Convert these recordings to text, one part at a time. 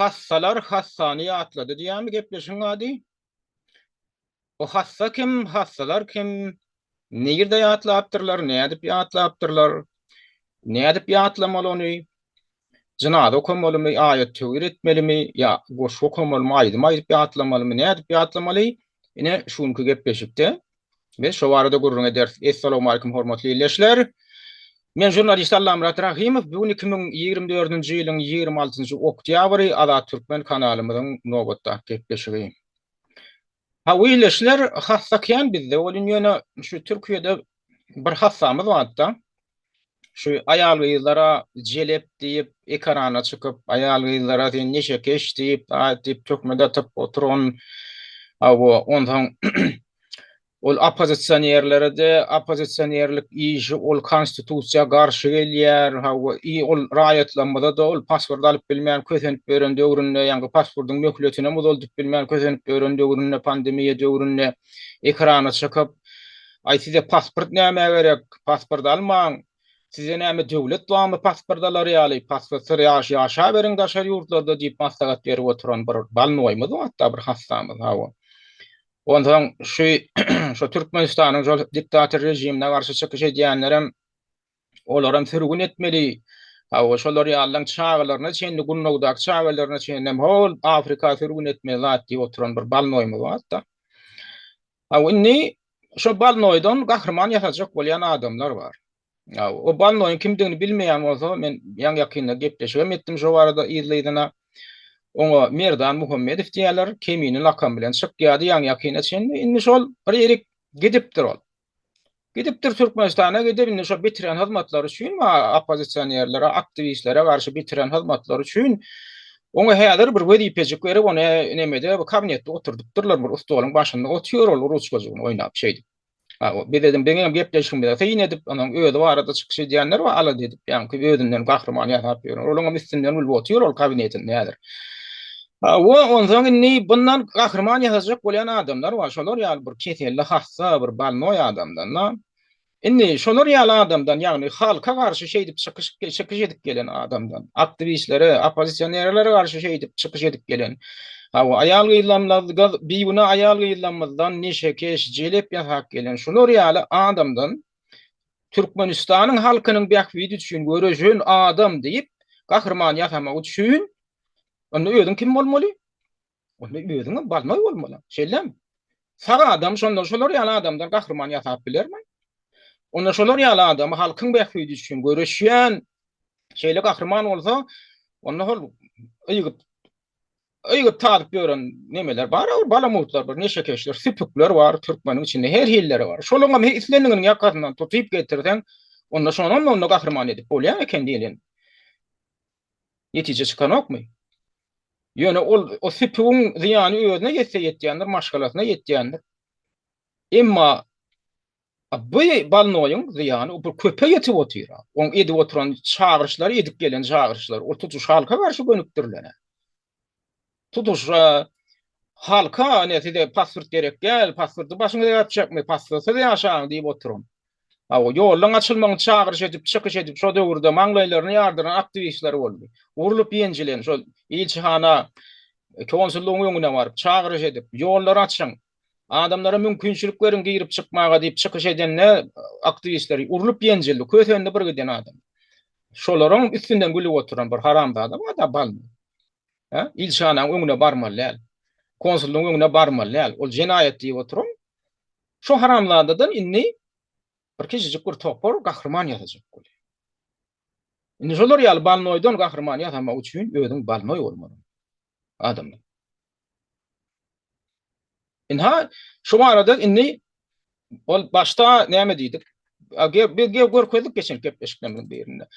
Hassalar hassany ýatlady diýämi gepleşiň ady? O hassa kim, hassalar kim? Nägirde ýatlapdyrlar, nädip ýatlapdyrlar? Nädip ýatlamaly ony? Jynada okunmalymy, aýat töwür etmelimi, ýa goşgy okunmalymy, aýdym aýdyp ýatlamalymy, nädip ýatlamaly? Ine şuňky gepleşikde we şo barada gurrun eder. Assalamu alaykum hormatly ýerleşler. Men jurnalist Allam Murat Rahimov, bu 2024-nji ýylyň 26-njy oktýabry Azat Türkmen kanalymyzyň nowbatda gepleşigi. Ha ýerleşler hassakyan bizde bolun ýöne şu Türkiýede bir hassamyz barda. Şu aýal gyzlara jelep diýip ekrana çykyp, aýal gyzlara neşe keş diýip tökmede atyp oturan ondan ol opozisyonerlere de opozisyonerlik işi ol konstitusiýa garşy gelýär, ol raýatlanmada da ol pasport alyp bilmeýän kösenip beren döwründe, ýa-ni pasportyň möhletine muzolduk bilmeýän kösenip beren döwründe, pandemiýa döwründe ekrana çykyp, "Ay size pasport näme gerek? Pasport almaň. Size näme döwlet dowamy pasport alary ýaly, pasport ýaşa beriň daşary ýurtlarda" diýip maslahat berip oturan bir balnoýmyz, hatda bir hassamyz. Ondan şu Türkmenistanyň şol diktator rejimine garşy çykyş edýänlerem olaram sürgün etmeli. Şolar ýalyň çağlaryna çenli gunnawdak çağlaryna çennem hol Afrika sürgün etmeli zat diýip oturan bir balnoýmyz hatda. Inni şo balnoýdan gahrman ýasajak bolýan adamlar bar. O balnoýyň kimdigini bilmeýän bolsa men ýa-ýakynda gepleşip etdim şo barada izleýdina. Oňa Merdan Muhammedow diýerler, kemini lakam bilen çykýady ýa-ýakyna çenli. Inni şol bir ýerik gidipdir ol. Gidipdir Türkmenistana gidip inni şo bitiren hyzmatlary üçin opozisyonerlere, aktivistlere garşy bitiren hyzmatlary üçin oňa häzir bir wezipejik berip ony nemede kabinetde oturdupdyrlar, bir ustolyň başynda oturýar ol ruçkazyny oýnap şeýdi. Bir dedim beňem gepleşiň bilen teýin edip onuň öýde barada çykyş edýänler we ala dedip ýa-ni öýünden gahrman ýasap berýär. Olaňa üstünden ul oturýar ol kabinetinde nädir. Ondan inni bundan gahrman ýasajak bolýan adamlar bar. Şolar ýaly bir keselli hassa, bir balnoý adamdan. Inni şolar ýaly adamdan, ýagny halka garşy şeýdip çykyş edip gelen adamdan, aktivistlere, opozisyonerlere garşy şeýdip çykyş edip gelen. Aýal gyzlamlaryga biwuna aýal gyzlamyzdan neşe keş jelep ýasak gelen şolar ýaly adamdan Türkmenistanyň halkynyň bähwidi üçin görejen adam diýip gahrman ýasamak üçin onda öýdüň kim bolmaly? Onda öýdüň balnoý bolmaly. Şeýlem. Saga adam şonda şolar ýaly adamdan gahrman ýasap bilermi? Onda şolar ýaly adam halkyň bähwidi üçin göreşýän şeýle gahrman bolsa, onda hol öýgüp taýyp beren nemeler bar, balamutlar bar, neşe keşler, süpükler var, Türkmeniň içinde her hilleri var. Şolaňa islenigini ýakatyndan tutup getirden, onda şonuň onda gahrman edip bolýar eken diýilen. Netije çykanokmy? Ýöne o süpüň ziýany özüne ýetse ýetýändir, maşgalasyna ýetýändir. Emma bu balnoýyň ziýany bu köpe ýetip oturýar. Oň edip oturan çağırışlar, edip gelen çağırışlar, o tutuş halka garşy gönükdirler. Tutuş halka näsede pasport gerek gel, pasporty başyňyza ýapjakmy, pasporty ýaşaň diýip oturan. Ýollaň açylmagyny çağırış edip, çykyş edip, şo döwürde maňlaýlaryny ýardyran aktivistler boldy. Urulyp ýenjilen, şo ilçihana, konsullugyň öňüne baryp çağırış edip, ýollar açyň, adamlara mümkinçiliklerini girip çykmaga diýip çykyş edenler aktivistler urulyp ýenjildi. Kösende bir giden adam. Şolaryň üstünden gülüp oturan bir haramda adam, balmy. İlçihanaň öňüne barmaly, konsullugyň öňüne barmaly, ol jenaýat diýip oturan. Şo haramlardan inni bir kişicik bir topar gahrman ýasajak bolýar. Indi şolar ýaly balnoýdan gahrman ýasamak üçin öýdüň balnoý bolmaly adamlar. Inha şu arada inni ol başta näme diýdik? Bir görkezlik geçen gepleşiklerden birinde.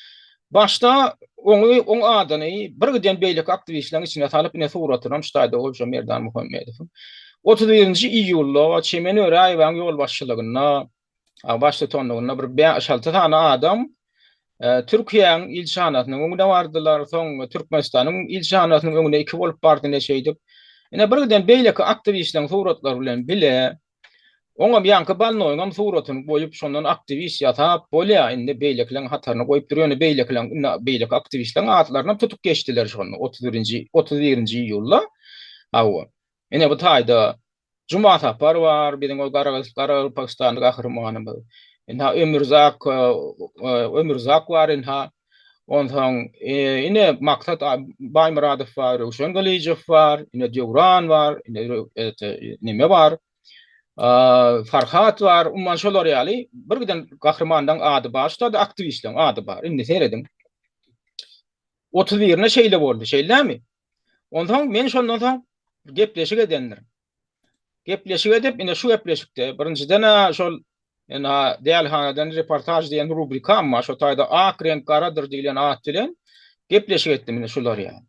Başta oň adany bir giden beýlik aktivistleriň içine salyp ne suratyram ştaýda bolýar Merdan Muhammedow. 31-nji iýulda Çemeni raýon ýol başçylygyna başlatanlygyna bir 5-6 tane adam Türkiýanyň ilçihanatynyň öňüne bardylar, soň Türkmenistanyň ilçihanatynyň öňüne iki bolup bardy neşe edip. Ine bir giden beýlik aktivistleriň suratlary bilen bile Oňam ýanky balnoýňam suratyny goýup şondan aktivist ýatap bolýa indi beýlekleň hataryny goýup durýar, beýlekleň beýlek aktivistleň adlaryny tutup geçdiler şonu 31-nji iýulda. Hawa. Ene bu taýda Cuma tapar var, biziň o gara Pakistanly gahrymanymy. Ina Ömürzak var inha. Ondan ine Maksat Baymuradov var, Ruşen Galijev var, ine Dewran var, ine nime var. Farhat var, umman şolar ýaly bir giden gahrymanyň ady başda da aktivistleň ady bar. Indi seredim. 31-ne şeýle boldy, şeýlemi? Ondan men şondan soň gepleşik edenler. Gepleşik edip ine şu gepleşikde birinciden şol ina diýelhanadan reportaj diýen rubrika amma şo taýda ak renk garadyr diýilen at bilen gepleşik etdim ine şolar ýa.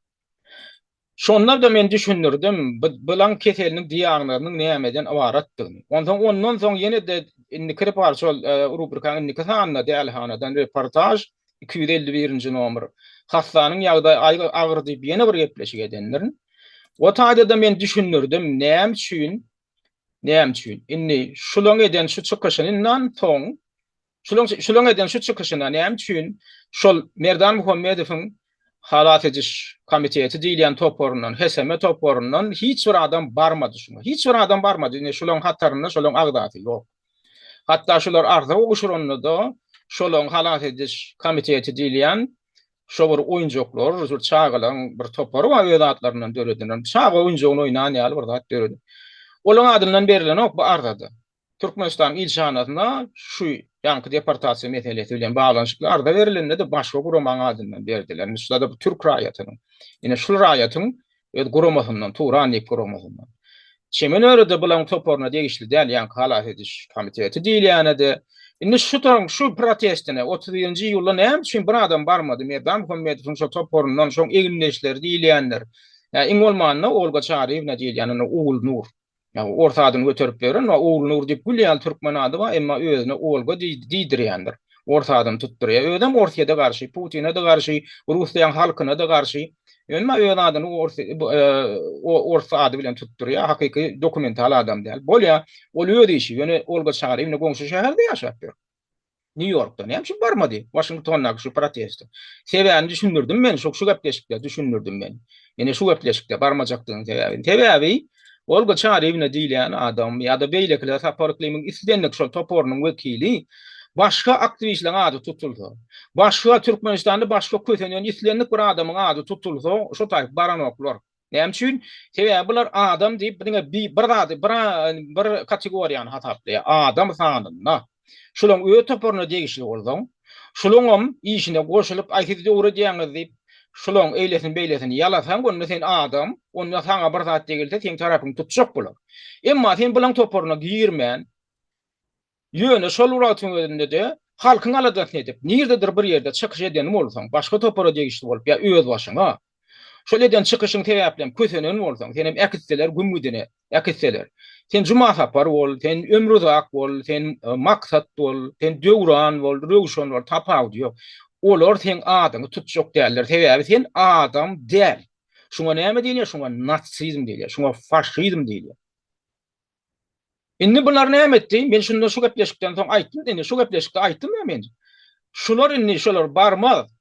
Şonlar da men düşünürdim, bilan keseliniň diýaglarynyň nämeden awaratdygyny. Ondan soň ýene de indi kirip bar şol rubrikanyň indi kasanna diýelhanadan reportaj 251-nji nomer. Hassanyň ýagdaýy agyr diýip ýene bir gepleşik edenlerin. O taýda da men düşünürdim, näme üçin inni şulaň eden şu çykyşyndan soň şulaň eden şu çykyşyna näme üçin şol Merdan Muhammedowyň halat ediş komiteti diýilen toporundan, heseme toporundan hiç bir adam barmady şuna. Hiç bir adam barmady. Ine şulaň hataryny, şolaň agdaty ýok. Hatta şular arda uguşurunny da şolaň halat ediş komiteti diýilen şo bir oýunjuklar, şu çağılan bir toporu we öz atlaryndan döredilen. Çağı oýunjugyny oýnan ýaly bir zat döredi. Olaň adyndan berilen ok bu ardada. Türkmenistan ilçanatyna şu ýanky deportasiýa meselesi bilen baglanyşykly arda berilende de başga guramaň adyndan berdiler. Şurada da bu Türk raýatynyň. Ine şu raýatyň öz guramasyndan, Turanik guramasyndan. Çemen örede bulan toporuna degişli däl ýanky halat ediş komiteti diýilýände. Indi şu protestine 31-nji ýylda näme üçin bir adam barmady? Merdan Muhammedowyň şu toporundan şoň egilneşleri diýilýänler. Ýa iň bolmanyna Olga Çarywna diýilýän Oğul Nur. Ya ortadan götürüp beren we Oğul Nur diýip gülýän türkmen ady bar, emma özüne Olga diýdirýändir. Ortadan tutdurýar. Ödem Orsiýada garşy, Putin'e de garşy, Russiýanyň halkyna da garşy. Emma öz adyny Orsa ady bilen tutdurýar. Hakyky dokumental adam däl. Bolýa, ol öýde işi. Ýöne Olga Çarywna goňşy şäherde ýaşap ber. New York'ta näme üçin barmady? Washington'da şu protest. Sebäbini düşünürdim men, şu gepleşikde düşünürdim men. Ýene şu gepleşikde barmajakdygyň sebäbi Olga Çarywna diýilen adam ýa-da beýlekler taparyklygyň islendik şol toporunyň wekili başga aktivistleň ady tutuldy. Başga Türkmenistanda başga kötenýän islendik bir adamyň ady tutuldy. Şo taýp baranoklar. Näme üçin? Sebäbi bular adam diýip bir kategoriýany hataply. Adam sanyna. Şolaň öýe toporuna degişli bolsaň, şolaňam işine goşulyp aýtdy öwredýäňiz diýip şolaň eýlesin ýalasan gönne sen adam, onda saňa bir zat degilse sen tarapyň tutjak bolar. Emma sen bilen toporuna girmän, ýöne şol uratyň özünde de halkyň aladasyny edip, nirdedir bir ýerde çykyş eden bolsaň, başga topora degişli bolup ýa öz başyňa şol eden çykyşyň täwäplen kösenen bolsaň, senem äkitseler gümüdine, äkitseler. Sen Cuma tapar bol, sen Ömürzak bol, sen Maksat bol, sen Dewran bol, Ruşen bol, tapaw diýip. Olar sen adyny tutjak däller. Sebäbi sen adam däl. Şuňa näme diýilýär? Şuňa natsizm diýilýär, şuňa faşizm diýilýär. Indi bular näme etdi? Men şunda şu gepleşikden soň aýtdym, indi şu gepleşikde aýtdym men. Şolar barmaz.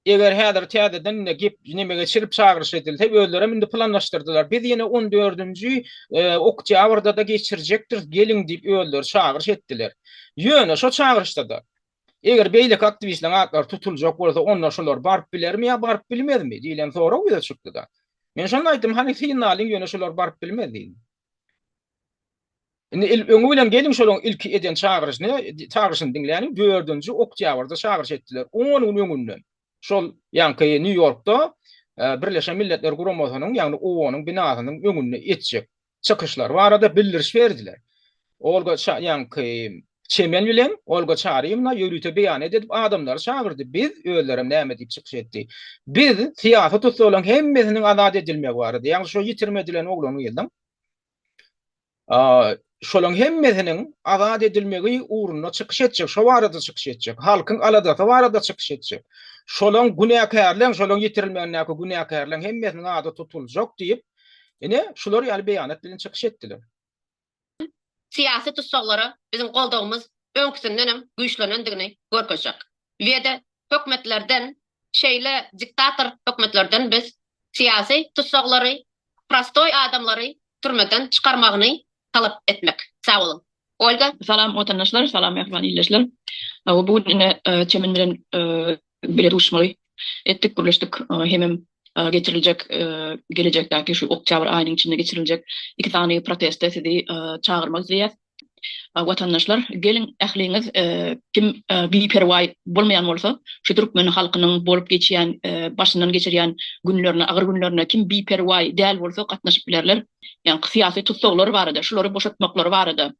Eger häzir täzeden gep nimege çirip çagyryş edildi, özleri indi planlaşdyrdylar. Biz ýene 14-nji oktýabrda da geçirjekdir, gelin diýip özleri çagyryş etdiler. Ýöne şo çagyryşda da eger beýlek aktivistleň atlar tutuljak bolsa, onda şolar baryp bilermi ýa baryp bilmezmi diýilen soraw ýa çykdy da. Men şonu aýtdym, hani finalyň ýöne şolar baryp bilmezdi. Indi öňe bilen gelin şolaň ilki eden çagyryşyny, çagyryşyny dinläniň 4-nji oktýabrda çagyryş etdiler. 10 gün öňünden. Şol ýanky New York'ta Birleşen Milletler Guramasynyň ýagny ONU'nyň binasynyň öňünde etjek çykyşlar barada bildiriş berdiler. Olga ýanky Çemen bilen Olga Çarywna ýörüte beýan edip adamlar çağırdy. Biz özlerim näme diýip çykyş etdi. Biz siýasat usulyň hemmesiniň azat edilmegi barady. Ýagny şo ýitirmedilen oglany ýyldyň. Şolaň hemmesiniň azat edilmegi uğruna çykyş etjek, şo barada çykyş etjek. Halkyň aladaty barada çykyş etjek. Şolaň günäkärleň, şolaň ýitirilmeýän günäkärleň hemmesiniň ady tutuljak diýip, ine şular ýaly beýanat bilen çykyş etdiler. siyasi tutsakları bizim goldağımız öňküsinden güýçlenendigini görkezek. We de hökümetlerden şeýle diktator hökümetlerden biz siyasi tutsaklary, prostoy adamlary türmeden çıkarmagyny talap etmek. Sağ olun. Olga. Salam vatandaşlar, salam ýakman illeşler. Bu çemen bilen bilet uçmaly etdik, birleşdik. Hemem geçirilecek gelecekteki şu oktyabr ayının içinde geçirilecek 2 tane protest edi çağırmak diye. Vatandaşlar gelin ähliňiz kim biperway bolmayan bolsa şu Türkmen halkynyň bolup geçýän başyndan geçirýän günlerine, agyr günlerine kim biperway däl bolsa gatnaşyp bilerler. Yani syýasy tutsaklar barada, şulary boşatmaklary barada.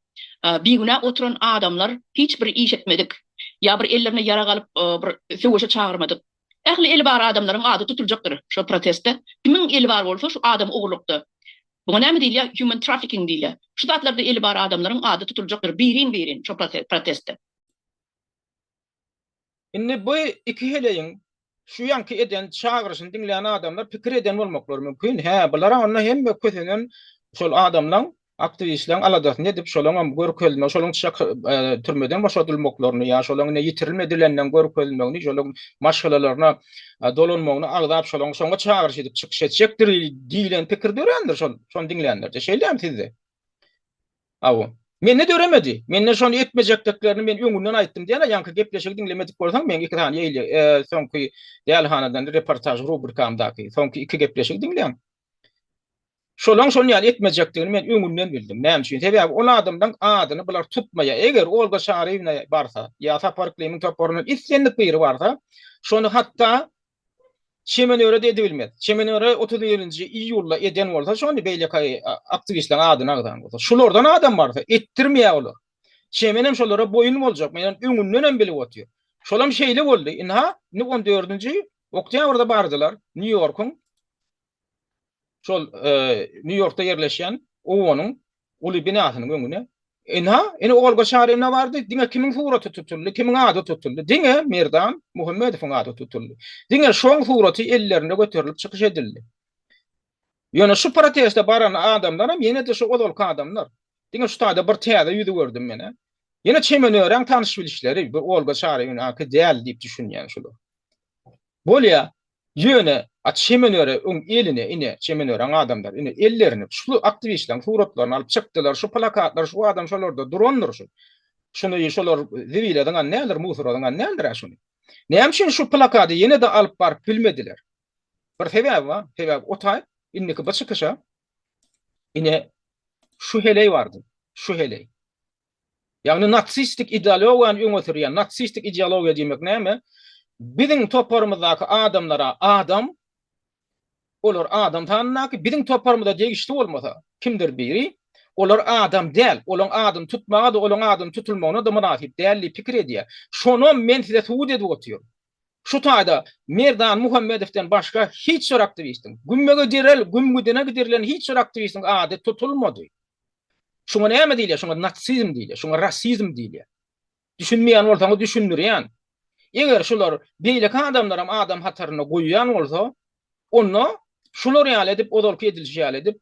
Bir güne oturan adamlar hiç bir iş etmedik. Ya bir ellerine yara galyp bir söwüşe çağırmadyk. Ähli eli bar adamlaryň ady tutuljakdyr şu protestde. Kimin eli bar bolsa şu adam oglukdy. Buna näme diýilýär? Human trafficking diýilýär. Şu zatlarda eli bar adamlaryň ady tutuljakdyr. Birin şu protestde. Indi bu iki heleýin şu ýanky eden çağırışyny dinleýän adamlar pikir eden bolmaklary mümkin. He, bulara onda hemme kösenen şol adamlaryň aktivistlerin aladasyny edip şolaňam görkezme, şolaň türmeden boşadylmaklaryny ýa şolaň ýitirilmedilenden görkezmegini, şolaň maşgalalaryna dolanmagyny agdap şolaň soňa çağırış edip çykyş etjekdir diýilen pikir dörendir şol dinleýänler. Şeýlem sizde. Awu. Men ne döremedi. Men ne şonu etmejekdiklerini men öňünden aýtdym diýene ýanky gepleşik dinlemedik bolsaň men iki tane ýeýle soňky dälhanadan reportaj rubrikamdaky soňky iki gepleşik dinleýän. Şolaň şonu ýaly etmejekdigini men öňünden bildim. Näme üçin? Sebäbi ol adamdan adyny bular tutmaýa. Eger Olga Şaryewna barsa, ýa-da Parkleýmin toparynyň islendik biri barsa, şonu hatda Çemenöre de edilmez. Çemenöre 31-nji iýulda eden bolsa, şonu beýleki aktivistleň adyny agdan bolsa, şolardan adam barsa etdirmeýär olar. Çemenem şolara boýun boljak. Men öňünden bilip otýar. Şolam şeýle boldy. Inha 14-nji oktýabrda bardylar New Yorkyň şol New York'ta yerleşen owanyň uly binasynyň öňüne. Ene Olga Şaryewna bardy. Diňe kimin suraty tutuldy, kimin ady tutuldy? Diňe Merdan Muhammedowyň ady tutuldy. Diňe şoň suraty ellerinde göterilip çykyş edildi. Ýöne şu protestde baran adamlar hem ýene de şu odolka adamlar. Diňe şu taýda bir täze ýüzi gördüm mene. Ýene çemenören tanyş bilişleri bir Olga Şaryewna aky däl diýip düşünýän şular. Bolýa ýöne çemenöre eline ine çemenören adamlar ine ellerini şu aktivistlerin suratlaryny alyp çykdylar. Şu plakatlar şu adam şolarda duranlar şu. Şunu şolar zibileden näler musuradan näler şunu. Näme üçin şu plakaty ýene de alyp baryp bilmediler. Bir sebäbi bar. Sebäbi otay inneki bir çykışa ine şu heley bardy. Şu heley. Yani natsistik ideologiýany öňe sürýän natsistik ideologiýa diýmek näme? Biziň toparymyzdaky adamlara adam olar adam tannak biziň toparymyzda degişli bolmasa kimdir biri olar adam däl olaň adam tutmagy da olaň adam tutulmagyna da münasip dälli pikir edýär. Şonu men size suwud edip otýar. Şu taýda Merdan Muhammedowden başga hiç bir aktivistin gümmegine giderilen hiç bir aktivistin ady tutulmady. Şoňa näme diýilýär? Şoňa natsizm diýilýär, şoňa rasizm diýilýär. Düşünmeýän bolsaňyz düşündirýän. Eger şular beýleki adamlar hem adam hataryna goýýan bolsa, onu şular ýaly edip odalyp edilýär edip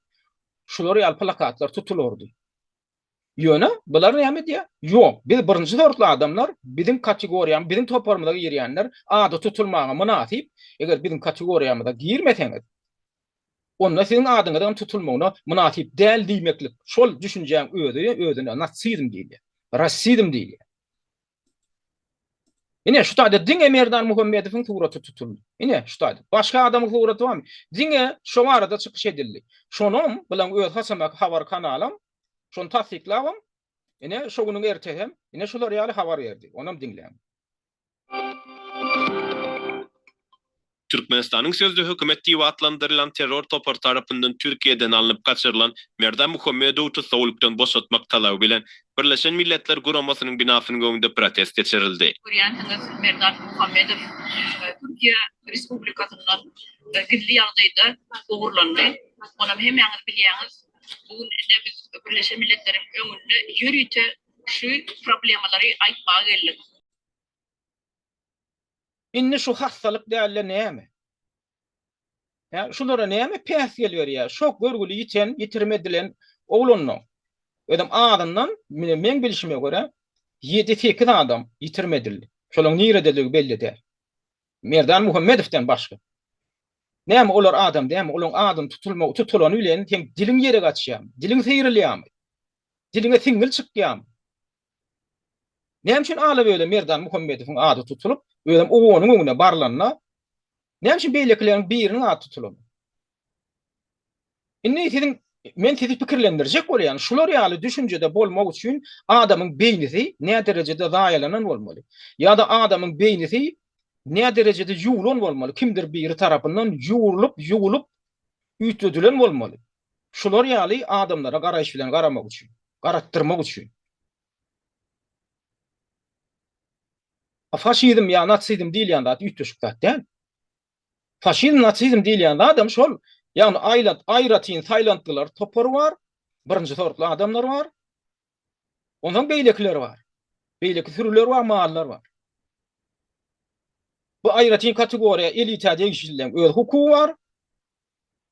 şular ýaly plakatlar tutulardy. Ýöne bular näme diýär? Ýok, biz birinji sortly adamlar, biziň kategoriýam, biziň toparymyzda girýänler ady tutulmagy münasip. Eger biziň kategoriýamyzda girmeseňiz, onda senin adyňyzdan tutulmagyna münasip däl diýmeklik. Şol düşünjäň özüne natsizm diýilýär, rasizm diýilýär. Ine şu taýda diňe Merdan Muhammedowyň suraty tutuldy. Ine şu taýda başga adamyň suraty barmy? Diňe şo arada çykyş edildi. Şonuň bilen öz hasamak habar kanalym şonu tasdiklabam. Ine şo güniň ertehem ine şolar ýaly habar berdi. Onam dinleýän. Türkmenistanyň sözde hökümet diýip adlandyrylan terror topar tarapyndan Türkiýeden alınıp gaçyrylan Merdan Muhammedowy tutulykdan boşatmak talaby bilen Birleşen Milletler Guramasynyň binasynyň öňünde protest geçirildi. Görýänsiňiz Merdan Muhammedow Türkiýe Respublikasyndan gizli ýagdaýda ogurlandy. Onam hemmäňiz bilýäňiz, bugün biz Birleşen Milletlerin öňünde ýürüýte şu problemalary aýtmaga geldik. Inni şu hastalyk dälle näme? Ya şulara näme päs gelýär ya? Şok görgüli ýiten, ýitirmedilen oglanyň. Ödem adından men bilişime göre 7-8 adam yitirmedildi. Şolun nirediligi belli değil. Merdan Muhammedov'dan başka. Näme olar adam däme, olaň adam tutulan ülen hem dilin yere gaçýar. Dilin seýrilýär. Diline siňil çykýar. Näme üçin ala böyle Merdan Muhammedowyň ady tutulup, öýdem oğonuň öňüne barlanna, näme üçin beýleklerin biriniň ady tutulup? Inni men sizi pikirlendirjek bolýan, şular ýaly düşünjede bolmak üçin adamyň beýnisi ne derejede zaýalanan bolmaly. Ya da adamyň beýnisi ne derecede yuğulan olmalı. Kimdir biri tarafından yuğulup ütüdülen olmalı. Şular ýaly adamlara garaýş bilen garamak üçin, garattyrmak üçin. Faşizm ya natsizm diýilýän zat ütüşük zat däl. Faşizm natsizm diýilýän adam şol, ýagny aýratyn Taylandlylar topar var, birinji sortly adamlar var. Ondan beýlekler var. Beýleki sürüler var, mallar var. Bu aýratyn kategoriýa elita diýişilen öz hukuky var.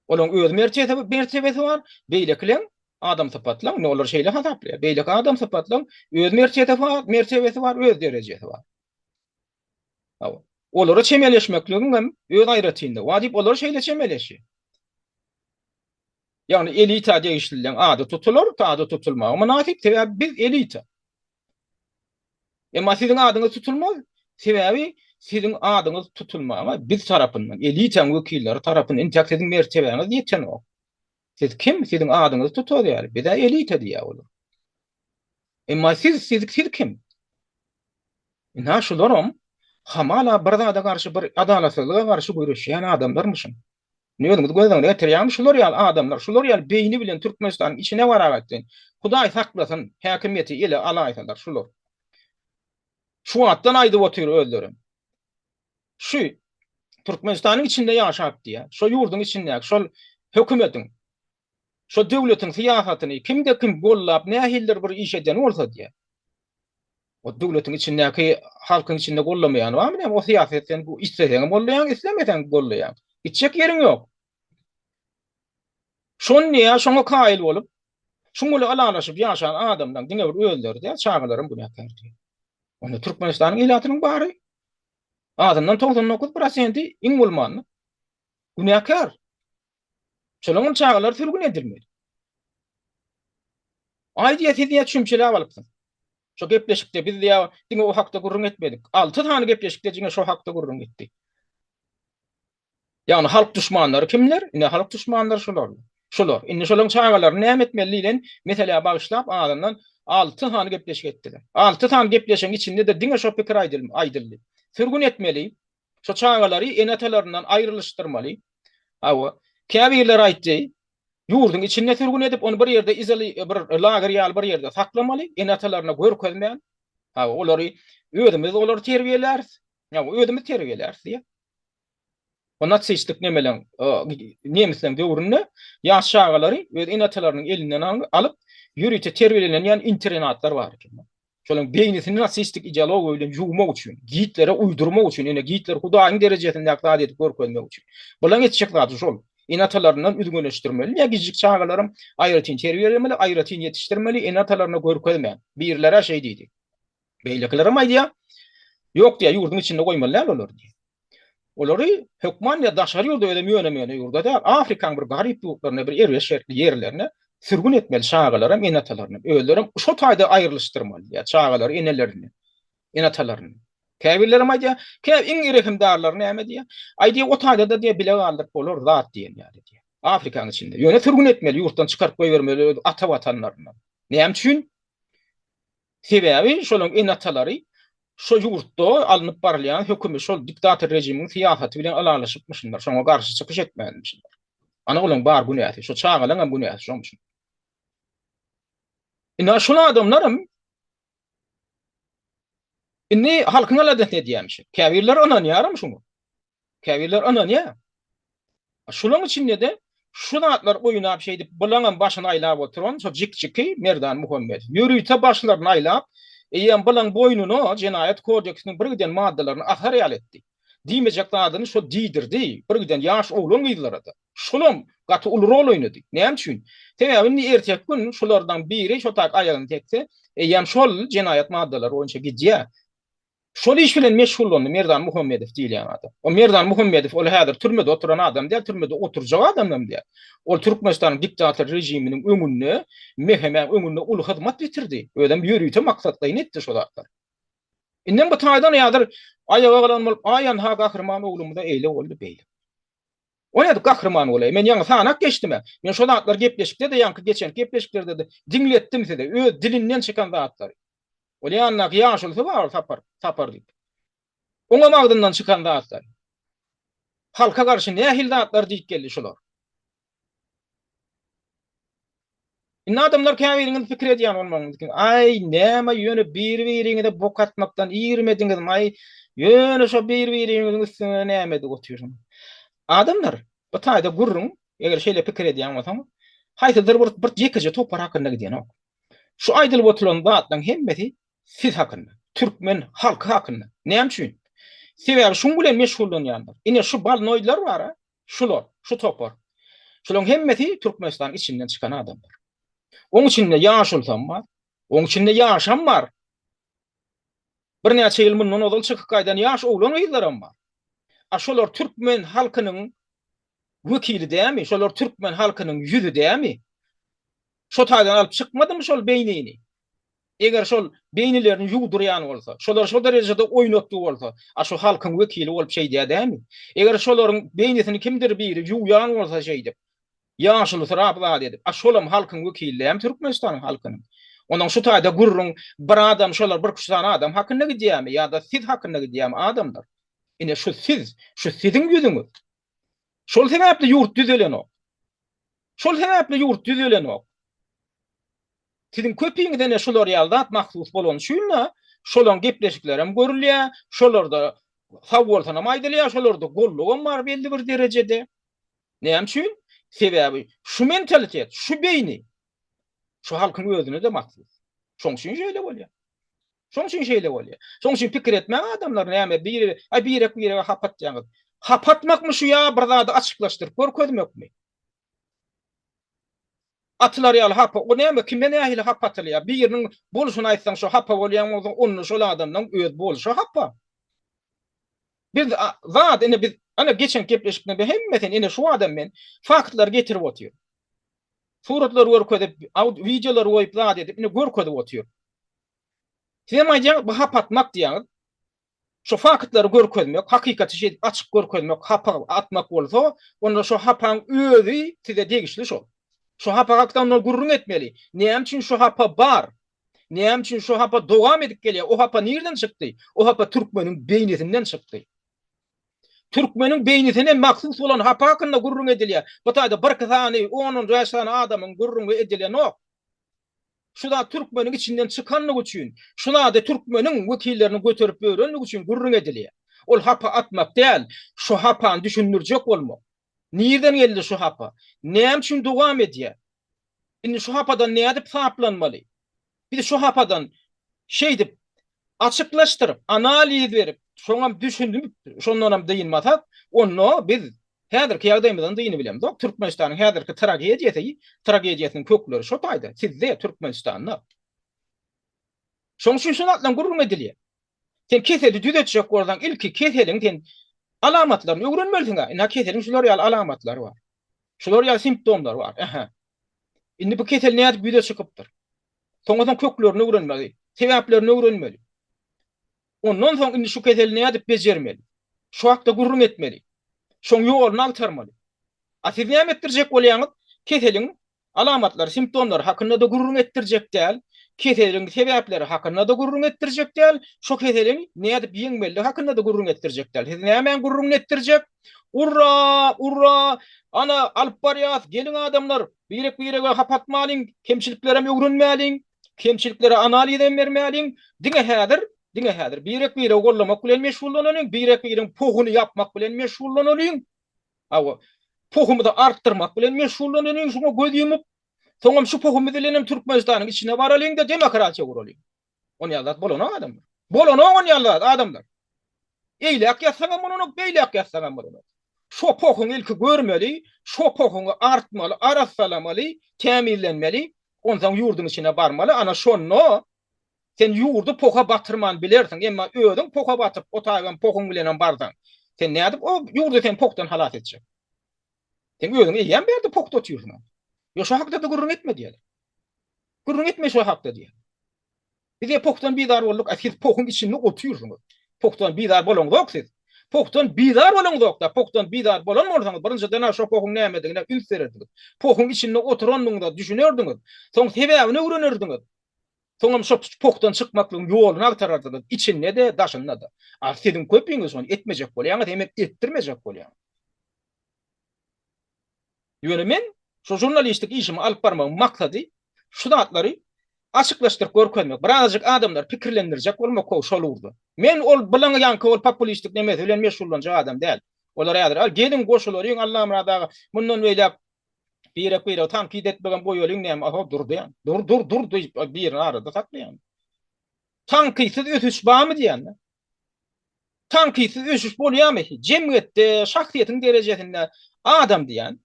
Olaň öz mertebesi var. Beýlekler adam sapatlaň, ne olar şeýle hasaplanýar. Beýleki adam sapatlaň öz mertebesi var, öz derejesi var. Olara çemeleşmekligiň hem öz aýratynda. Wajib olar şeýle çemeleşi. Ýagny elita diýişilen ady tutulur, ady tutulmagy münasip. Sebäbi biz elita. Emma siziň adyňyz tutulmaz. Sebäbi sizin adyňyz tutulmagy biz tarapyndan, elitaň wekilleri tarapyndan intak sizin mertebeňiz ýetjenok. Siz kim? Sizin adyňyz tutar ýaly. Bir de elita diýär olar. Emma siz kim? Ina şolaram hamala bir zada garşy bir adalatsızlyga garşy güreşýän adamlarmyşyn. Nädip gözüňde ýetirýän şular ýaly adamlar, şular ýaly beýni bilen Türkmenistanyň içine baragatdy. Hudaý saklasyn, häkimiýeti ile alaýsalar şular. Şu atdan aýdyp otyr özlerim. Şu Türkmenistanyň içinde ýaşap diýär. Şo ýurduň içinde, şol hökümetiň, şo döwletiň siýasatyny kimde kim gollap, nähildir bir iş eden bolsa diýär. O döwletiň içindäki halkyň içinde gollamaýan barmy? O siýasatden bu isleseň bolýan, islemeseň bolýan. Gitjek ýeriň ýok. Şoňa kaýyl bolup, şoňa alalaşyp ýaşan adamdan diňe bir öldürdi, çağılarym bu näker diýär. Onu Türkmenistanyň ilatynyň bary. Adamdan 99% iň bolmanly. Günäkär. Şolaň çağalar sürgün edilmeli. Aýdyýa düşünçeli alypsyn. Şo gepleşikde biz diýär, diňe o hakda gurrun etmedik. 6 tane gepleşikde diňe şo hakda gurrun etdik. Ýagny halk düşmanlary kimler? Ine halk düşmanlary şolar. Ine şolaň çağalar näme etmeli bilen mesele bagyşlap adamdan 6 tane gepleşik etdiler. 6 tane gepleşiň içinde de diňe şo pikir aýdyldy. Sürgün etmeli. Şo çağalary enatalaryndan aýrylışdyrmaly. Käbirler aýtdy, ýurduň içinde sürgün edip onu bir ýerde bir lager ýaly bir ýerde saklamaly, enatalaryna görkezmeýän. Olary özümiz olary terbiýeler. Özümiz terbiýeler diýär. O natsistlik nemelen nemisleň döwründe ýaş çağalary öz enatalarynyň elinden alyp ýürüte terbiýelenýän internatlar bar eken. Şolaň beýnisini natsistik ideologiýa bilen ýuwmak üçin, giýitlere uýdurmak üçin, ene giýitler Hudaýyň derejesinde aqdad edip görkezmek üçin. Bolaň etjek zady şol. Enatalarynyň üzgünleşdirmeli, ýa gijik çağalarym aýratyn terbiýelemeli, aýratyn ýetişdirmeli, enatalaryna görkezmeýän. Birlere şey diýdi. Beýleklerim aýdýar, ýok diýär, ýurduň içinde goýmalylar olar diýär. Olary hökman ýa daşary ýurda ödem ýönemeýän ýurda da Afrikaň bir garyp ýurtlaryna bir erweşerli ýerlerine sürgün etmeli çağalarym, enatalaryny. Öýlerim şo taýda aýrylışdyrmaly ýa çağalary, enelerini, enatalaryny. Käbirlerim aýdýar, iň irehimdarlar näme diýär? Aýdýar o taýda da diýär bile galdyp bolar zat diýen ýaly diýär. Afrikaň içinde. Ýöne sürgün etmeli, ýurtdan çykaryp goýbermeli ata watanlaryna. Näme üçin? Sebäbi şolaň enatalary şo ýurtda alınıp barylýan hökümet şol diktator rejimiň siýasaty bilen alalaşypmyşlar, şoňa garşy çykyş etmänmişler. Ana olaň bar günäti, şo çağalaň günäti şoňmuşyn. Ina şol adamlarym inni halkyň aladat ne diýämişik? Käbirler ananýarmy şoňa? Käbirler ananýar. Şolaň içinde de şu natlar oýunap şey dip bulaňan başyna aýlap oturan şo jik-jiki Merdan Muhammed. Ýürüýte başlaryny aýlap, eýen bulaň boýnuny Jenaýat kodeksiniň bir giden maddalaryny ahar ýal etdi. Diýmejek adyny şo diýdirdi. Bir giden ýaş oglan gyzlara da. Şolam gaty ul rol oýnady. Näme üçin? Sebäbi ertek gün şulardan biri şo tak aýagyny tekse, ýam şol jinayat maddalary boýunça gidýär. Şol iş bilen meşgullandy Merdan Muhammedow diýilen adam. O Merdan Muhammedow ol häzir türmede oturan adam diýil, türmede oturjak adam diýil. Ol Türkmenistanyň diktator rejiminiň öňünde, meheme öňünde ul hyzmat bitirdi. Ödem ýürüýte maksatlaýyn etdi şolarlar. Inden bu taýdan ýadyr aýaga galanmalyp, aýan ha gahrman oglumda eýle boldy beýle. O näde gahrman bolay? Men ýa-ni sanak geçdim. Men şo zatlar gepleşikde de ýanky geçen gepleşiklerde de dinletdim size. Öz dilinden çykan zatlar. O ýanyna ýaşulsa bar sapar diýip. Oňa magdyndan çykan zatlar. Halka garşy nähil zatlar diýip geldi şolar. Inna adamlar käbiriňiz pikir edýän bolmagyňyz ken, ay näme ýöne bir-biriňize bok atmakdan ýermediňiz, ay ýöne şo bir-biriňiziň üstüne näme de gotýarsyň. Adamlar bu taýda gurrun, eger şeýle pikir edýän bolsaň, haýsydyr bir ýekije topar hakynda gidýän ok. Şu aýdylyp oturan zatlaryň hemmeti siz hakynda, türkmen halky hakynda. Näme üçin? Sebäbi şuň bilen meşgullanýanlar. Ine şu balnoýlar bar, şular, şu topar. Şularyň hemmeti Türkmenistanyň içinden çykan adamlar. Oň içinde ýaşulsam bar, oň içinde ýaşam bar. Bir näçe ýyl mundan odal çykyp gaýdan ýaş oglan ýyllaram bar. A şolar türkmen halkynyň wekili dämi? Şolar türkmen halkynyň ýüzi dämi? Şo taýdan alyp çykmadymy şol beýnini? Eger şol beýnilerini ýugdurýan bolsa, şolar şol derejede oýnatdy bolsa, a şo halkyň wekili bolup şey dämi? Eger şolaryň beýnisini kimdir biri ýugýan bolsa şey dep, ýaşuly sıraplar edip, a şolam halkyň wekili hem Türkmenistanyň halkynyň. Onuň şu taýda gurrun bir adam şolar bir kuşdan adam hakynda gidýärmi ýa-da siz hakynda gidýärmi adamlar? Ine şu siziň ýüzüňiz. Şol sebäpli ýurt düzelen ok. Şol sebäpli ýurt düzelen ok. Siziň köpüňizden şolar ýaldat mahsus bolan şuňla, şolaryň gepleşiklerim görülýär, şolarda sawwaltana maýdylýar, şolarda gollugam bar belli bir derejede. Näme üçin? Sebäbi şu mentalitet, şu beýni, şu halkyň özüne de mahsus. Şoň üçin şeýle bolýar. Şoň üçin şeýle bolýar. Şoň üçin pikir etmäň adamlar näme bir hapatýaňyz. Hapatmakmy şu ýa bir zady açyklaşdyryp görkezmekmi? Atlar ýaly hapa, o näme kimden nähili hapatylýar? Biriniň bolşuny aýtsaň şo hapa bolýan bolsa, onu şol adamdan öz bolşy hapa. Bir zat ine biz ana geçen gepleşikde be hemmeten ine şu adam men faktlar getirip otýar. Suratlar görkezip, videolar goýup zat edip ine görkezip otýar. Sen aýdýan bu hapatmak diýäňiz. Şu faktları görkezmek, hakykati şey açyk görkezmek, hapa atmak bolsa, onda şu hapaň özü size degişli şol. Şu hapa hakdan gurrun etmeli. Näme üçin şu hapa bar? Näme üçin şu hapa dowam edip gelýär? O hapa nereden çykdy? O hapa türkmeniň beýnisinden çykdy. Türkmeniň beýnisinden maksus bolan hapa hakynda gurrun edilýär. Bu taýda bir kysany, 10 ýaşly adamyň gurrun edilýän ok. Şuda türkmeniň içinden çykanlyk üçin, şuna da türkmeniň wekillerini göterip berenlik üçin gurrun edilýär. Ol hapa atmak däl, şu hapany düşündirjek bolmak. Nereden geldi şu hapa? Näme üçin dowam edýär? Indi şu hapadan näde saplanmaly? Bir de şu hapadan şey dip açyklaşdyryp, analiz berip, şoňa düşündüm, şondan diýilmasak, onu biz häzirki ýagdaýymyzdan diýini bilem. Dok Türkmenistanyň häzirki tragediýasynyň kökleri şo taýda. Sizde Türkmenistanyň. Şoň üçin şonatlan gurrun edilýär. Sen keseli düzetjek bolsaň ilki keseliň sen alamatlaryny öwrenmelisin. Ina keseliň şular ýaly alamatlary bar. Şular ýaly simptomlar bar. Indi bu kesel näde büýde çykypdyr? Soňradan köklerini öwrenmeli, sebäplerini öwrenmeli. Ondan soň indi şu kesel näde bejermeli? Şu hakda gurrun etmeli. Şoň ýoluny altarmaly. Siz näme etdirjek bolýaňyz? Keseliň alamatlary, simptomlary hakynda da gurrun etdirjek däl, keseliň sebäpleri hakynda da gurrun etdirjek däl, şo keseliň näde ýeňmeli hakynda da gurrun etdirjek däl. Siz näme gurrun etdirjek? Urra! Ana alyp barýas, gelin adamlar, birek hapatmalyň, kemçilikleri öwrenmäliň, kemçiliklere analiz bermäliň. Diňe häzir birek gollamak bilen meşgullanyň, birek pohuny yapmak bilen meşgullanyň. Awa pohumy da arttırmak bilen meşgullanyň, şoňa göz ýumyp, soňam şu pohumy bilen Türkmenistanyň içine baralyň da demokratiýa guralyň. Onu ýalat bolan adamlar. Bolan on ýalat adamlar. Eýlek ýatsaňam bolan, beýlek ýatsaňam bolan. Şo pohun ilki görmeli, şo pohunu artmaly, arasalamaly, teminlenmeli, ondan yurdun içine barmaly. Ana şonno sen yurdu poha batırman bilersin, emma ödün poha batıp otagan pohun bilen bardan. Sen ne edip o yurdu sen poktan halat edecek. Sen ödün ýem berdi pokta oturýarsyň. Yo şu hakda da gurrun etme diýerler. Gurrun etme şu hakda diýer. Bize poktan bidar bolduk, siz pokun içinde oturýarsyňyz. Poktan bidar bolondyk siz. Poktan bidar bolondyk da, poktan bidar bolanmarsaňyz, birinjiden şu pokun nämedigine üns bererdiňiz. Pokun içinde oturandyňyzda düşünerdiňiz. Soň sebäbini öwrenirdiňiz. Soňam şu poktan çykmaklygyň ýoluny agtarardyňyz. İçinde de, daşynda da. A sizin köpüňiz onu etmejek bolýaňyz, demek ettirmejek bolýaň. Ýöne men şu jurnalistlik işimi alyp barmagyň maksady şu zatlary açıklaştırıp görkezmek. Birazcık adamlar pikirlendirecek bolmak şolurdu. Men ol bilen ýanky ol populistik neme bilen meşgullanjak adam däl. Olar ýadyr. Al gelin goşular ýöň Allah'ım radaga mundan öýläp bir tankid etmegen boýulyň näme? Aha dur diýen. Dur bir arada saklaýan. Tankysyz ösüş barmy diýen? Tankysyz ösüş bolýarmy? Jemgyýetde şahsiýetiň derejesinde adam diýen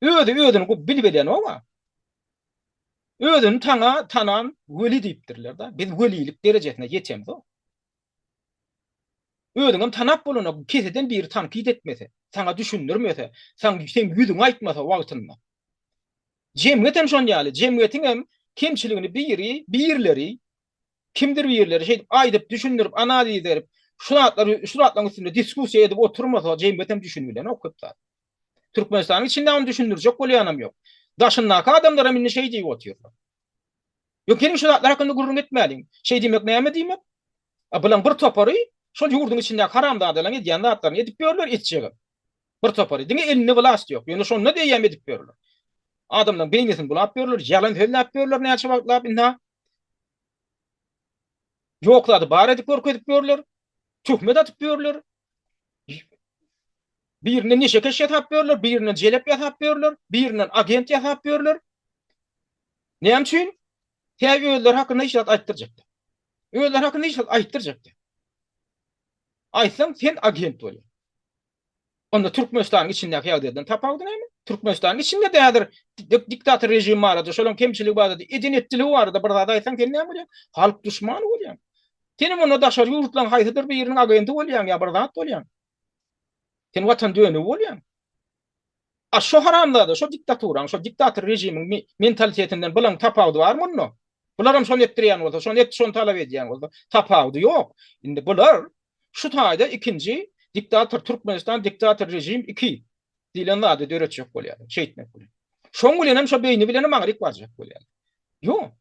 ödünü bilbeden ama ödün tanan veli diýipdirler da. Biz velilik derejesine ýetemiz o. Ödüňem tanap bolanyp keseden bir tankid etmese, sana düşündirmese, sen ýüzüň aýtmasa wagtynda. Jemgyýetem şon ýaly, jemgyýetiň hem kemçiligini birleri, kimdir birleri şey aýdyp düşündirip, analiz edip, şuratlaryň üstünde diskussiýa edip oturmasa jemgyýetem düşünmelen okupda. Türkmenistan'ın içinde onu düşündürecek bolýanam yok. Daşyndaky adamlara minni şey diýip oturýar. Yok gelin şu zatlar hakkında gurrun etmeliň. Şey diýmek näme diýmek? Bilen bir topary şol ýurdun içinde haramda adalan edýän zatlaryny edip berler etjegi. Bir topary. Diňe elini vlast ýok. Ýöne şonu diýýän edip berler. Adamlaryň beýnesini bulap berler, ýalan höllap berler, näçe wagtlap inda. Ýoklady bar edip görkezip berler. Töhmet atyp berler. Birine neşe keş ýatap berler, birine jelep ýatap berler, birine agent ýatap berler. Näme üçin? Täýöler hakynda işat aýtdyrjakdy. Öler hakynda işat aýtdyrjakdy. Aýtsaň sen agent bolýar. Onda Türkmenistanyň içindäki ýagdaýdan tapawdy näme? Türkmenistanyň içinde dädir diktator rejimi barada, şolum kemçilik barada, edinetçilik barada bir zada aýtsaň sen näme bolýar? Halk düşmany bolýar. Senin onu daşar ýurtlaryň haýsydyr biriniň agenti bolýar, ýa bir zat bolýar. Sen watan döni bolýar. A şu haramda, şu diktatoran, şu diktator rejimiň mentalitetinden bilen tapawdy barmy onu? Bularam şonu etdirýän bolsa, şonu talap edýän bolsa, tapawdy ýok. Indi bular şu taýda ikinji diktator Türkmenistan diktator rejim 2 diýilen zady döretjek bolýar, şeýtmek bolýar. Şoň bilen hem şu beýni bilen maňryk barjak bolýar. Ýok.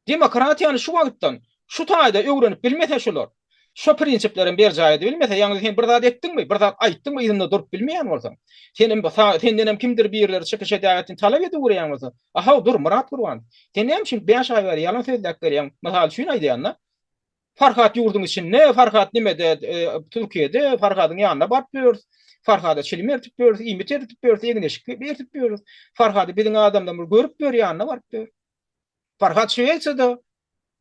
Demokratiýany şu wagtdan şu taýda öwrenip bilmese şular, şu prinsipleriň bir jaýyda bilmese, ýa-ni sen bir zat etdiňmi, bir zat aýtdyňmy, ýerinde durup bilmeýän bolsaň, senden hem kimdir birleri çykyş edýän talap edip görýän bolsa, aha dur Murat Gurban. Sen hem şin 5 aý beri ýalan sözlek berýän, mysal şunu aýdýanlar. Farhat ýurdun içinde, Farhat nimede Türkiýede, Farhatyň ýanyna barp ýörüz. Farhada çilim etip ýörüz, imit etip ýörüz, ýeňeşik etip ýörüz. Farhady biziň adamlar görüp ýör ýanyna barp ýör. Farhat Şweýçede.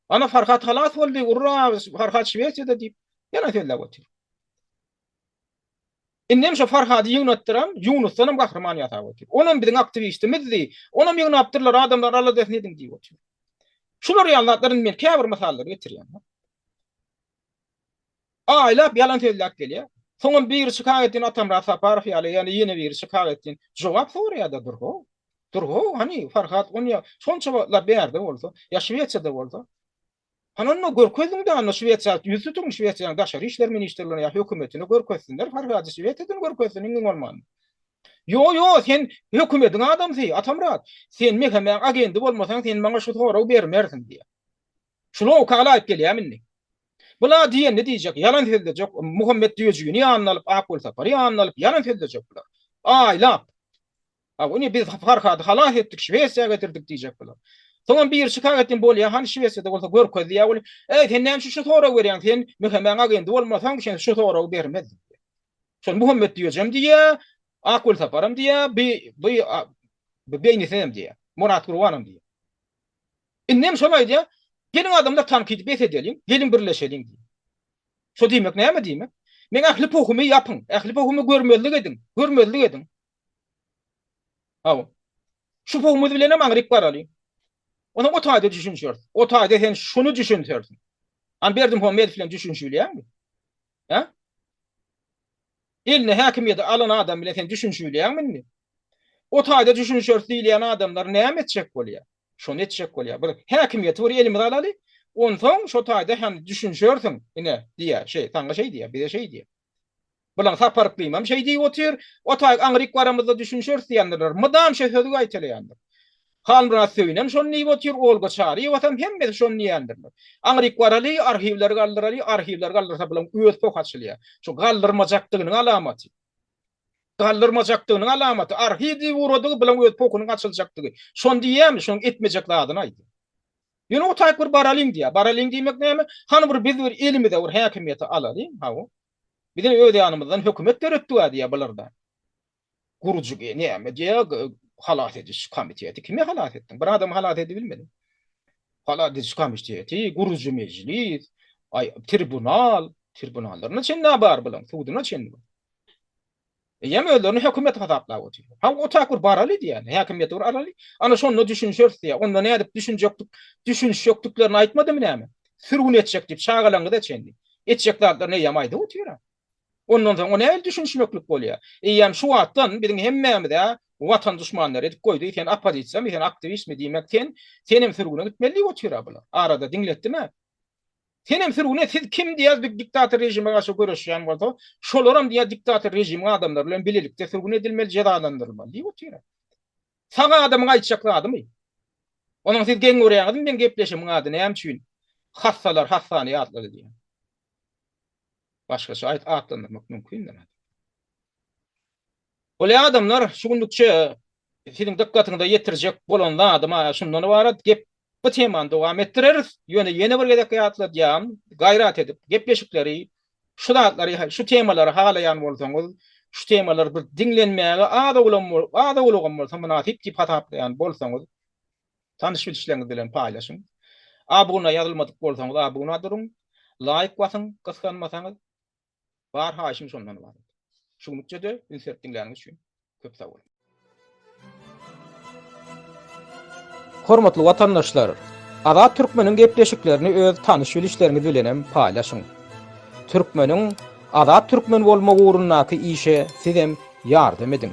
Ana Farhat halas boldy, urra Farhat Şweýçede diýip ýana söýläp otur. Innem şu Farhady ýöňetdiram, Ýunusdan gahrman ýatap otur. Onam biziň aktivistimiz, onam ýöňäpdirler adamlar Allah desne edin diýip otur. Şular ýalanlaryny men käbir masallar getirýän. Aýlap ýalan söýläp gelýär. Soňam bir şikaýetini atam Rasaparov ýaly, ýani ýene bir şikaýetini jogap soraýarda durgo. Durgo, hani Farhat onu şonça berdi bolsa, ýa Şweýçede bolsa. Hananno görkezinde anno Şweýçat ýüzü tuň Şweýçatyň daşary işler ministrligine ýa hökümetine görkezsinler, Farhady Şweýçatyň görkezsin bolman. Yo, sen hökümetiň adamsy, Atamrat. Sen mehmen agenti bolmasaň sen maňa şu soraw bermersiň diýär. Şunu kalaýyp gelýär minni. Bula diýen ne diýjek? Ýalan söýledjek. Muhammed diýjegi ni anlalyp akul sapary anlalyp ýalan söýledjek bular. Aýlap. Onu biz Farhady halas etdik, Şweýçaga getirdik diýjek bular. Soňam bir şikaýetin bolýar, hani Şweýçada bolsa görkezdi ýa bol. Sen näme şu soraw berýän, sen mehmen agenti bolmasaň sen şu soraw bermedin. Şol Muhammed diýjem diýär, akul saparym diýär, beýnisem diýär, Murat Gurbanam diýär. Innem şolay diýär. Gelin adamlar tankid bet edelim, gelin birleşelim diye. Şu diýmek näme diýmek? Men ähli pohumy yapın. Ähli pohumy görmezlik edin. Haw. Şu pohumy bilen maňryk baraly. Onu o taýda düşünýär. O taýda sen şunu düşünýärsin. An berdim homet bilen düşünýärmi? Ha? Eline hakimiyeti alan adam bilen sen düşünýärmi? O taýda düşünýär diýen adamlar näme etjek bolýar? Şonu etjek bolýar. Bir hakimiyeti bir elimde alaly. Ondan şu taýda hem düşünýärsiň. Ine diýär, taňa diýär, bir de diýär. Bulan saparyklyymam diýip otyr. O taýda aňryk baramyzda düşünýär diýenler. Mydam sözü aýtylýandyr. Halmra söýnem şonu diýip otyr, olga çary, watam hemme şonu diýendir. Aňryk baraly, arhivler galdyrsa bulan öz pokaçylýar. Şu galdyrmajakdygynyň alamaty. Galdyrmajakdygynyň alamaty arhivdi urady bilen öz pokunyň açyljakdygy. Şonu diýem, şonu etmejek ladyny aýdy. Ýöne o taýk bir baralyň diýär. Baralyň diýmek näme? Hany bir elimizde bir hakimiyeti alady, hawa. Bir de öde ýanymyzdan hökümet döretdi diýär bularda. Gurujuk näme diýär? Halat ediş komiteti. Kimi halat ettin? Bir adam halat edebilmedi. Halat ediş komiteti, gurucu meclis, tribunallarına çenne bar bilen, suduna çenne. Ýem ölerini hökümet hataplap otyr. Ha o taýkur baraly diýär. Hakimiyet bar araly. Ana şonu düşünýär diýär. Onda näde düşünýekdiklerini aýtmadymy näme? Sürgün etjek diýip çağalaňy da çenди. Etjekler ne ýamaýdy otyr. Ondan soň o näme düşünýeklik bolýar? Ýem şu wagtdan biziň hemmemize watan düşmanlar edip koydu. Sen apozisiýa, sen aktivist mi diýmekden senem sürgüne gitmeli otyra bular. Arada diňletdimi? Senem sürgüne siz kim diýär diktator rejime garşy görüşýän bolsa, şolaram diýär diktator rejimi adamlar bilen bilelikde sürgün edilmeli, cezalandyrylmaly diýip otyra. Saňa adamyň aýtjakly adymy? Onuň siz geň görýäňiz, men gepleşim ady näme üçin? Hassalar hassany atlary diýär. Başgaça atlandyrmak mümkin näme? Ol adamlar şuňlukça siziň dikkatyňyzda ýetirjek bolan adama şundan ibaret gep bu temany dowam etdireriz. Ýöne ýene bir gedek ýatladýam, gaýrat edip gepleşikleri, şu datlary, şu temalary halaýan bolsaňyz, şu temalar bir diňlenmäge ada bolan bolsa münasip diýip hataplaýan bolsaňyz, tanış bilişleriniz bilen paýlaşyň. Abuna ýazylmadyk bolsaňyz abuna duruň, laýyk basyň, gysganmasaňyz bar haşim şondan ibaret. Şuňlukça da insert dinleýäniz üçin köp sag bolun. Hormatly watandaşlar, Azat Türkmeniň gepleşiklerini öz tanış bilişleriniz bilen paýlaşyň. Türkmeniň Azat Türkmen bolma uğrundaky işe sizem ýardam edin.